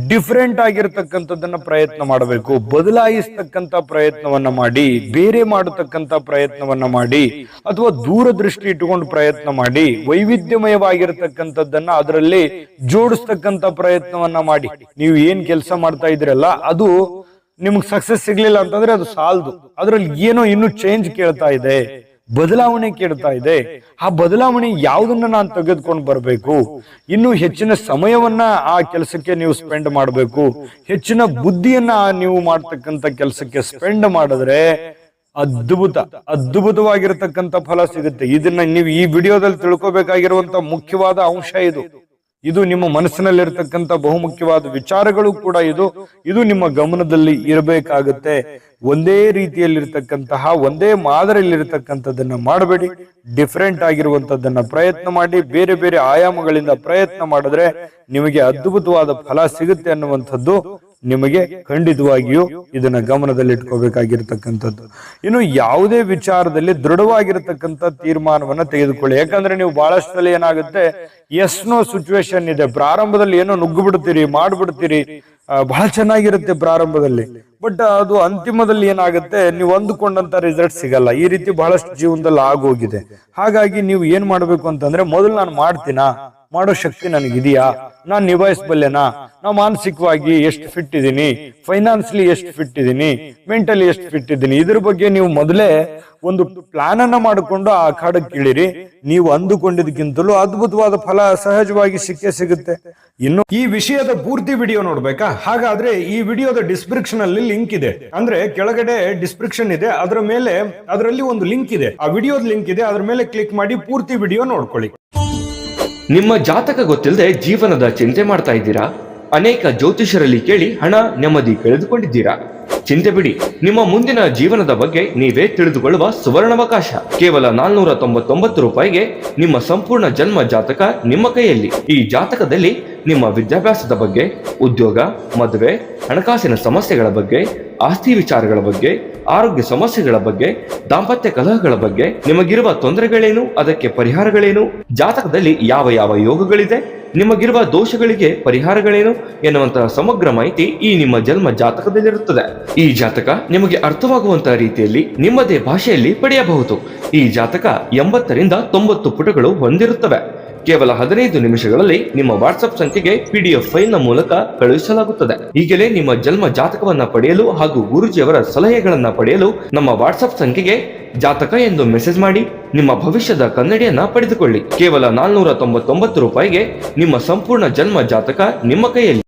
Different ಆಗಿರತಕ್ಕಂಥದ್ದನ್ನ ಪ್ರಯತ್ನ ಮಾಡಬೇಕು, ಬದಲಾಯಿಸ್ತಕ್ಕಂಥ ಪ್ರಯತ್ನವನ್ನ ಮಾಡಿ, ಬೇರೆ ಮಾಡತಕ್ಕಂಥ ಪ್ರಯತ್ನವನ್ನ ಮಾಡಿ, ಅಥವಾ ದೂರದೃಷ್ಟಿ ಇಟ್ಟುಕೊಂಡು ಪ್ರಯತ್ನ ಮಾಡಿ, ವೈವಿಧ್ಯಮಯವಾಗಿರತಕ್ಕಂಥದ್ದನ್ನ ಅದರಲ್ಲಿ ಜೋಡಿಸ್ತಕ್ಕಂಥ ಪ್ರಯತ್ನವನ್ನ ಮಾಡಿ. ನೀವು ಏನ್ ಕೆಲಸ ಮಾಡ್ತಾ ಇದ್ರಲ್ಲ ಅದು ನಿಮ್ಗೆ ಸಕ್ಸಸ್ ಸಿಗ್ಲಿಲ್ಲ ಅಂತಂದ್ರೆ ಅದು ಸಾಲದು. ಅದ್ರಲ್ಲಿ ಏನೋ ಇನ್ನು ಚೇಂಜ್ ಕೇಳ್ತಾ ಇದೆ, ಬದಲಾವಣೆ ಕೇಳ್ತಾ ಇದೆ. ಆ ಬದಲಾವಣೆ ಯಾವುದನ್ನ ನಾನು ತೆಗೆದುಕೊಂಡು ಬರಬೇಕು, ಇನ್ನು ಹೆಚ್ಚಿನ ಸಮಯವನ್ನ ಆ ಕೆಲಸಕ್ಕೆ ನೀವು ಸ್ಪೆಂಡ್ ಮಾಡಬೇಕು, ಹೆಚ್ಚಿನ ಬುದ್ಧಿಯನ್ನ ನೀವು ಮಾಡ್ತಕ್ಕಂಥ ಕೆಲಸಕ್ಕೆ ಸ್ಪೆಂಡ್ ಮಾಡಿದ್ರೆ ಅದ್ಭುತವಾಗಿರತಕ್ಕಂಥ ಫಲ ಸಿಗುತ್ತೆ. ಇದನ್ನ ನೀವು ಈ ವಿಡಿಯೋದಲ್ಲಿ ತಿಳ್ಕೊಬೇಕಾಗಿರುವಂತ ಮುಖ್ಯವಾದ ಅಂಶ ಇದು ನಿಮ್ಮ ಮನಸ್ಸಿನಲ್ಲಿರ್ತಕ್ಕಂಥ ಬಹುಮುಖ್ಯವಾದ ವಿಚಾರಗಳು ಕೂಡ ಇದು ನಿಮ್ಮ ಗಮನದಲ್ಲಿ ಇರಬೇಕಾಗುತ್ತೆ. ಒಂದೇ ರೀತಿಯಲ್ಲಿರ್ತಕ್ಕಂತಹ ಒಂದೇ ಮಾದರಿಯಲ್ಲಿರ್ತಕ್ಕಂಥದ್ದನ್ನ ಮಾಡಬೇಡಿ, ಡಿಫರೆಂಟ್ ಆಗಿರುವಂತದ್ದನ್ನ ಪ್ರಯತ್ನ ಮಾಡಿ, ಬೇರೆ ಬೇರೆ ಆಯಾಮಗಳಿಂದ ಪ್ರಯತ್ನ ಮಾಡಿದ್ರೆ ನಿಮಗೆ ಅದ್ಭುತವಾದ ಫಲ ಸಿಗುತ್ತೆ ಅನ್ನುವಂಥದ್ದು ನಿಮಗೆ ಖಂಡಿತವಾಗಿಯೂ ಇದನ್ನ ಗಮನದಲ್ಲಿ ಇಟ್ಕೋಬೇಕಾಗಿರ್ತಕ್ಕಂಥದ್ದು. ಇನ್ನು ಯಾವುದೇ ವಿಚಾರದಲ್ಲಿ ದೃಢವಾಗಿರತಕ್ಕಂಥ ತೀರ್ಮಾನವನ್ನ ತೆಗೆದುಕೊಳ್ಳಿ. ಯಾಕಂದ್ರೆ ನೀವು ಬಹಳಷ್ಟು ಸಲ ಏನಾಗುತ್ತೆ, ಎಸ್ನೋ ಸಿಚುವೇಶನ್ ಇದೆ, ಪ್ರಾರಂಭದಲ್ಲಿ ಏನೋ ನುಗ್ಗು ಬಿಡ್ತೀರಿ, ಮಾಡ್ಬಿಡ್ತೀರಿ, ಬಹಳ ಚೆನ್ನಾಗಿರುತ್ತೆ ಪ್ರಾರಂಭದಲ್ಲಿ, ಬಟ್ ಅದು ಅಂತಿಮದಲ್ಲಿ ಏನಾಗುತ್ತೆ, ನೀವು ಅಂದುಕೊಂಡಂತ ರಿಸಲ್ಟ್ ಸಿಗಲ್ಲ. ಈ ರೀತಿ ಬಹಳಷ್ಟು ಜೀವನದಲ್ಲಿ ಆಗೋಗಿದೆ. ಹಾಗಾಗಿ ನೀವು ಏನ್ ಮಾಡ್ಬೇಕು ಅಂತಂದ್ರೆ, ಮೊದಲು ನಾನು ಮಾಡ್ತೀನಾ, ಮಾಡೋ ಶಕ್ತಿ ನನಗಿದೆಯಾ, ನಾನ್ ನಿಭಾಯಿಸಬಲ್ಲೆನಾ, ನಾ ಮಾನಸಿಕವಾಗಿ ಎಷ್ಟು ಫಿಟ್ ಇದ್ದೀನಿ, ಫೈನಾನ್ಸಿಯಲಿ ಎಷ್ಟು ಫಿಟ್ ಇದ್ದೀನಿ, ಮೆಂಟಲಿ ಎಷ್ಟು ಫಿಟ್ ಇದ್ದೀನಿ, ಇದ್ರ ಬಗ್ಗೆ ನೀವು ಮೊದಲೇ ಒಂದು ಪ್ಲಾನ್ ಅನ್ನ ಮಾಡಿಕೊಂಡು ಆ ಅಖಾಡಕ್ಕೆ ಇಳಿರಿ. ನೀವು ಅಂದುಕೊಂಡಿದ್ದಕ್ಕಿಂತಲೂ ಅದ್ಭುತವಾದ ಫಲ ಸಹಜವಾಗಿ ಸಿಗುತ್ತೆ. ಇನ್ನು ಈ ವಿಷಯದ ಪೂರ್ತಿ ವಿಡಿಯೋ ನೋಡ್ಬೇಕಾ? ಹಾಗಾದ್ರೆ ಈ ವಿಡಿಯೋದ ಡಿಸ್ಕ್ರಿಪ್ಷನ್ ಅಲ್ಲಿ ಲಿಂಕ್ ಇದೆ, ಅಂದ್ರೆ ಕೆಳಗಡೆ ಡಿಸ್ಕ್ರಿಪ್ಷನ್ ಇದೆ, ಅದರಲ್ಲಿ ಒಂದು ಲಿಂಕ್ ಇದೆ, ಆ ವಿಡಿಯೋದ ಲಿಂಕ್ ಇದೆ, ಅದ್ರ ಮೇಲೆ ಕ್ಲಿಕ್ ಮಾಡಿ ಪೂರ್ತಿ ವಿಡಿಯೋ ನೋಡ್ಕೊಳ್ಳಿ. ನಿಮ್ಮ ಜಾತಕ ಗೊತ್ತಿಲ್ಲದೆ ಜೀವನದ ಚಿಂತೆ ಮಾಡ್ತಾ ಇದ್ದೀರಾ? ಅನೇಕ ಜ್ಯೋತಿಷರಲ್ಲಿ ಕೇಳಿ ಹಣ ನೆಮ್ಮದಿ ಕಳೆದುಕೊಂಡಿದ್ದೀರಾ? ಚಿಂತೆ ಬಿಡಿ, ನಿಮ್ಮ ಮುಂದಿನ ಜೀವನದ ಬಗ್ಗೆ ನೀವೇ ತಿಳಿದುಕೊಳ್ಳುವ ಸುವರ್ಣಾವಕಾಶ. ಕೇವಲ 499 ರೂಪಾಯಿಗೆ ನಿಮ್ಮ ಸಂಪೂರ್ಣ ಜನ್ಮ ಜಾತಕ ನಿಮ್ಮ ಕೈಯಲ್ಲಿ. ಈ ಜಾತಕದಲ್ಲಿ ನಿಮ್ಮ ವಿದ್ಯಾಭ್ಯಾಸದ ಬಗ್ಗೆ, ಉದ್ಯೋಗ, ಮದುವೆ, ಹಣಕಾಸಿನ ಸಮಸ್ಯೆಗಳ ಬಗ್ಗೆ, ಆಸ್ತಿ ವಿಚಾರಗಳ ಬಗ್ಗೆ, ಆರೋಗ್ಯ ಸಮಸ್ಯೆಗಳ ಬಗ್ಗೆ, ದಾಂಪತ್ಯ ಕಲಹಗಳ ಬಗ್ಗೆ, ನಿಮಗಿರುವ ತೊಂದರೆಗಳೇನು, ಅದಕ್ಕೆ ಪರಿಹಾರಗಳೇನು, ಜಾತಕದಲ್ಲಿ ಯಾವ ಯಾವ ಯೋಗಗಳಿದೆ, ನಿಮಗಿರುವ ದೋಷಗಳಿಗೆ ಪರಿಹಾರಗಳೇನು ಎನ್ನುವಂತಹ ಸಮಗ್ರ ಮಾಹಿತಿ ಈ ನಿಮ್ಮ ಜನ್ಮ ಜಾತಕದಲ್ಲಿರುತ್ತದೆ. ಈ ಜಾತಕ ನಿಮಗೆ ಅರ್ಥವಾಗುವಂತಹ ರೀತಿಯಲ್ಲಿ ನಿಮ್ಮದೇ ಭಾಷೆಯಲ್ಲಿ ಪಡೆಯಬಹುದು. ಈ ಜಾತಕ 80ರಿಂದ 90 ಪುಟಗಳು ಹೊಂದಿರುತ್ತವೆ. ಕೇವಲ 15 ನಿಮಿಷಗಳಲ್ಲಿ ನಿಮ್ಮ ವಾಟ್ಸ್ಆಪ್ ಸಂಖ್ಯೆಗೆ PDF ಫೈಲ್ ನ ಮೂಲಕ ಕಳುಹಿಸಲಾಗುತ್ತದೆ. ಈಗಲೇ ನಿಮ್ಮ ಜನ್ಮ ಜಾತಕವನ್ನ ಪಡೆಯಲು ಹಾಗೂ ಗುರುಜಿಯವರ ಸಲಹೆಗಳನ್ನ ಪಡೆಯಲು ನಮ್ಮ ವಾಟ್ಸ್ಆಪ್ ಸಂಖ್ಯೆಗೆ ಜಾತಕ ಎಂದು ಮೆಸೇಜ್ ಮಾಡಿ ನಿಮ್ಮ ಭವಿಷ್ಯದ ಕನ್ನಡಿಯನ್ನ ಪಡೆದುಕೊಳ್ಳಿ. ಕೇವಲ 499 ರೂಪಾಯಿಗೆ ನಿಮ್ಮ ಸಂಪೂರ್ಣ ಜನ್ಮ ಜಾತಕ ನಿಮ್ಮ ಕೈಯಲ್ಲಿ.